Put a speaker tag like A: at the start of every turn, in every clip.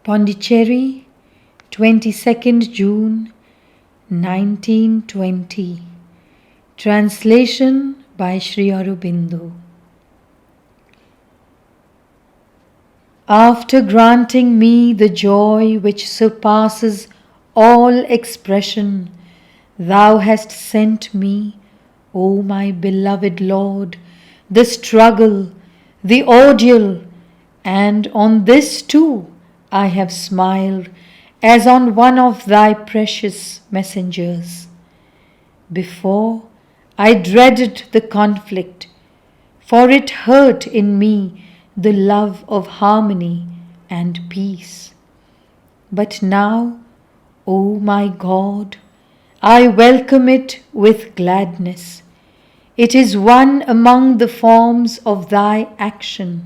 A: Pondicherry, 22nd June 1920. Translation by Sri Aurobindo. After granting me the joy which surpasses all expression, Thou hast sent me, O my beloved Lord, the struggle, the ordeal, and on this too I have smiled as on one of Thy precious messengers. Before I dreaded the conflict, for it hurt in me the love of harmony and peace. But now, O my God, I welcome it with gladness. It is one among the forms of Thy action,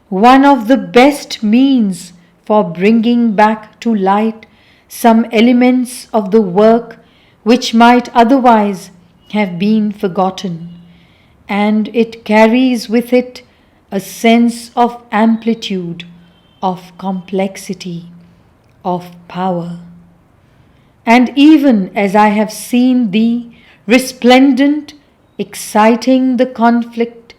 A: one of the best means for bringing back to light some elements of the work which might otherwise have been forgotten, and it carries with it a sense of amplitude, of complexity, of power. And even as I have seen Thee resplendent, exciting the conflict,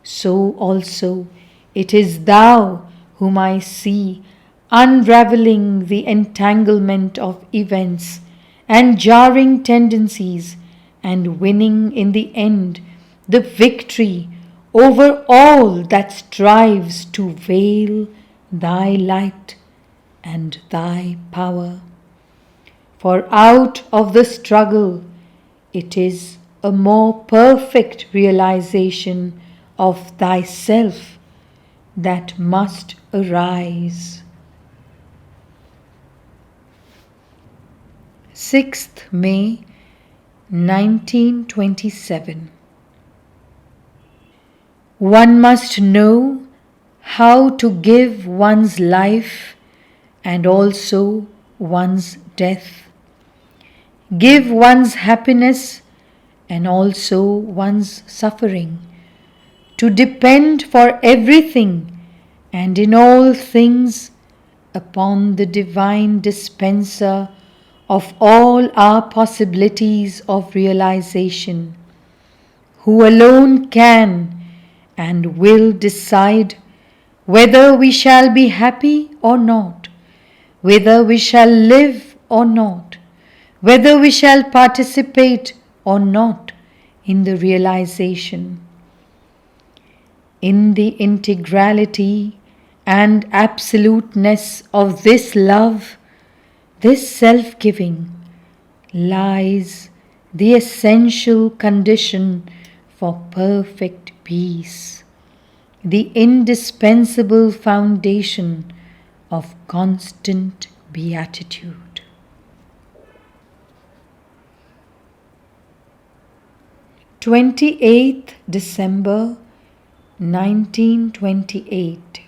A: so also it is Thou whom I see unraveling the entanglement of events and jarring tendencies, and winning in the end the victory over all that strives to veil Thy light and Thy power. For out of the struggle it is a more perfect realization of Thyself that must arise. 6th May 1927. One must know how to give one's life and also one's death, give one's happiness and also one's suffering, to depend for everything and in all things upon the divine dispenser of all our possibilities of realization, who alone can and will decide whether we shall be happy or not, whether we shall live or not, whether we shall participate or not in the realization. In the integrality and absoluteness of this love, this self-giving, lies the essential condition for perfect peace, the indispensable foundation of constant beatitude. 28th December 1928.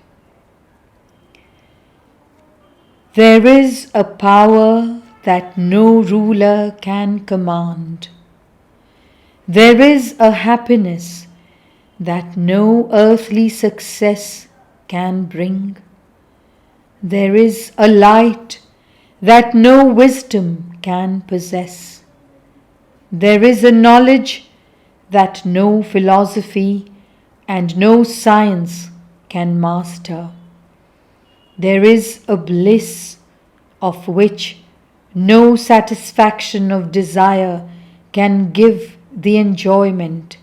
A: There is a power that no ruler can command. There is a happiness that no earthly success can bring. There is a light that no wisdom can possess. There is a knowledge that no philosophy and no science can master. There is a bliss of which no satisfaction of desire can give the enjoyment.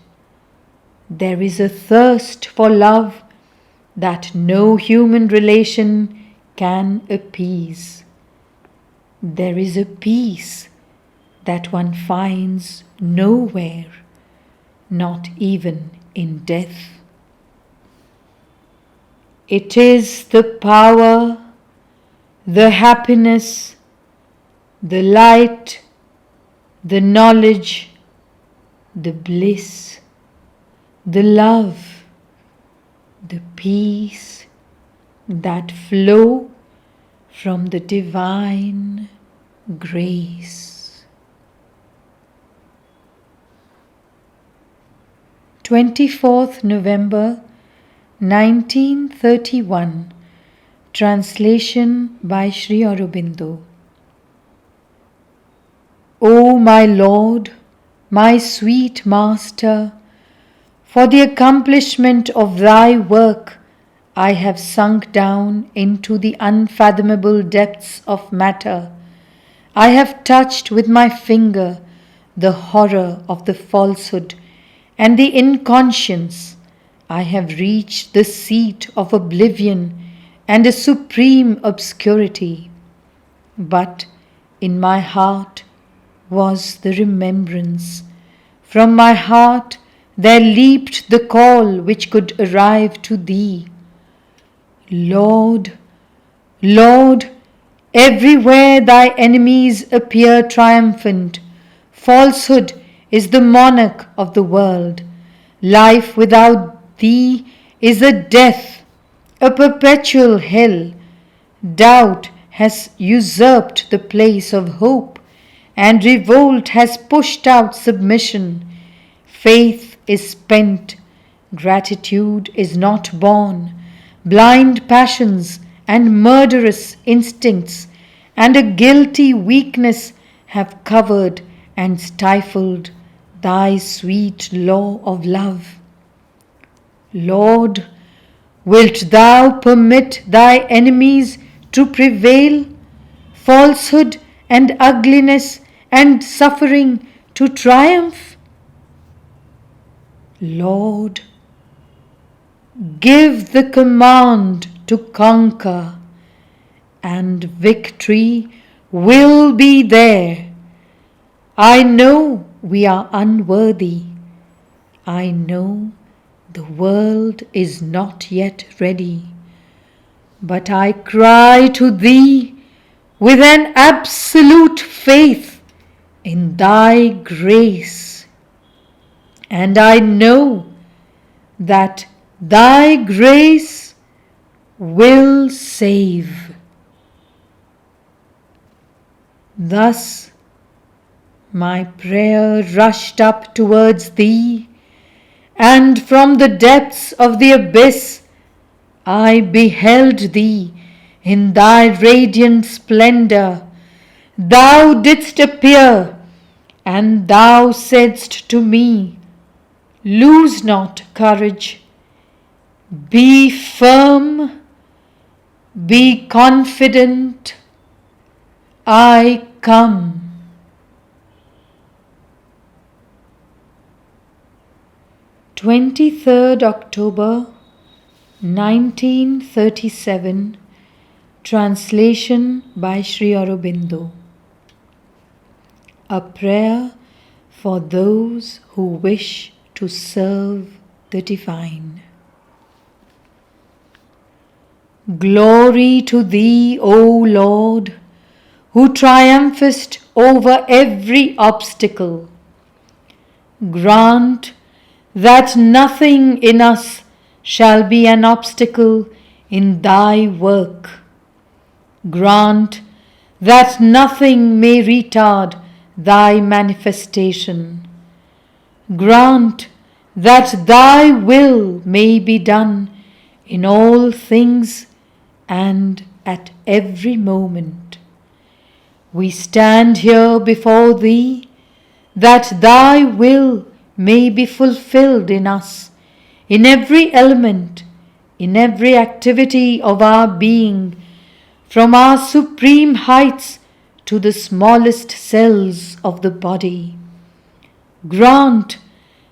A: There is a thirst for love that no human relation can appease. There is a peace that one finds nowhere, not even in death. It is the power, the happiness, the light, the knowledge, the bliss, the love, the peace that flow from the divine grace. 24th November 1931 Translation by Sri Aurobindo. O my Lord, my sweet Master, for the accomplishment of Thy work, I have sunk down into the unfathomable depths of matter. I have touched with my finger the horror of the falsehood and the inconscience. I have reached the seat of oblivion and a supreme obscurity. But in my heart was the remembrance. From my heart there leaped the call which could arrive to Thee. Lord, Lord, everywhere Thy enemies appear triumphant. Falsehood is the monarch of the world. Life without Thee is a death, a perpetual hell. Doubt has usurped the place of hope, and revolt has pushed out submission. Faith is spent, gratitude is not born. Blind passions and murderous instincts and a guilty weakness have covered and stifled Thy sweet law of love. Lord, wilt Thou permit Thy enemies to prevail, falsehood and ugliness and suffering to triumph? Lord, give the command to conquer, and victory will be there. I know we are unworthy. I know the world is not yet ready. But I cry to Thee with an absolute faith in Thy grace. And I know that Thy grace will save. Thus my prayer rushed up towards Thee, and from the depths of the abyss I beheld Thee in Thy radiant splendor. Thou didst appear, and Thou saidst to me, "Lose not courage, be firm, be confident, I come." October 23, 1937. Translation by Sri Aurobindo. A prayer for those who wish to serve the divine. Glory to Thee, O Lord, who triumphest over every obstacle. Grant that nothing in us shall be an obstacle in Thy work. Grant that nothing may retard Thy manifestation. Grant that Thy will may be done in all things and at every moment. We stand here before Thee that Thy will may be fulfilled in us, in every element, in every activity of our being, from our supreme heights to the smallest cells of the body. Grant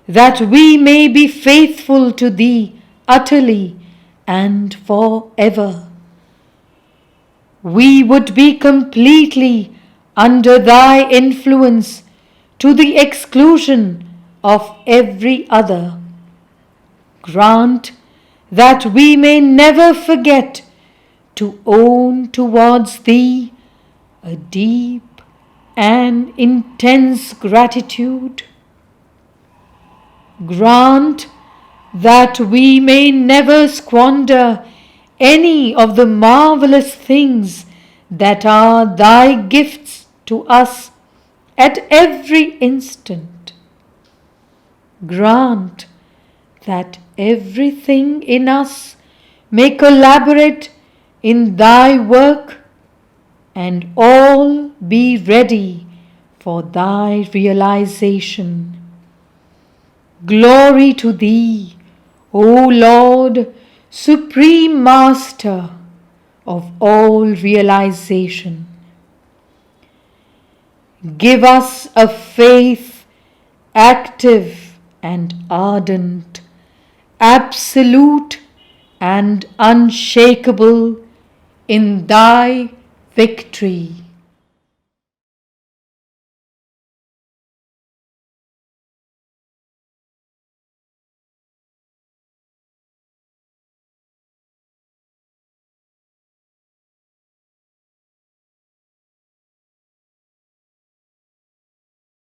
A: that we may be faithful to Thee utterly and forever. We would be completely under Thy influence to the exclusion of every other. Grant that we may never forget to own towards Thee a deep and intense gratitude. Grant that we may never squander any of the marvelous things that are Thy gifts to us at every instant. Grant that everything in us may collaborate in thy work, and all be ready for thy realization. Glory to thee, O Lord, Supreme Master of all realization. Give us a faith active and ardent, absolute and unshakable in thy victory.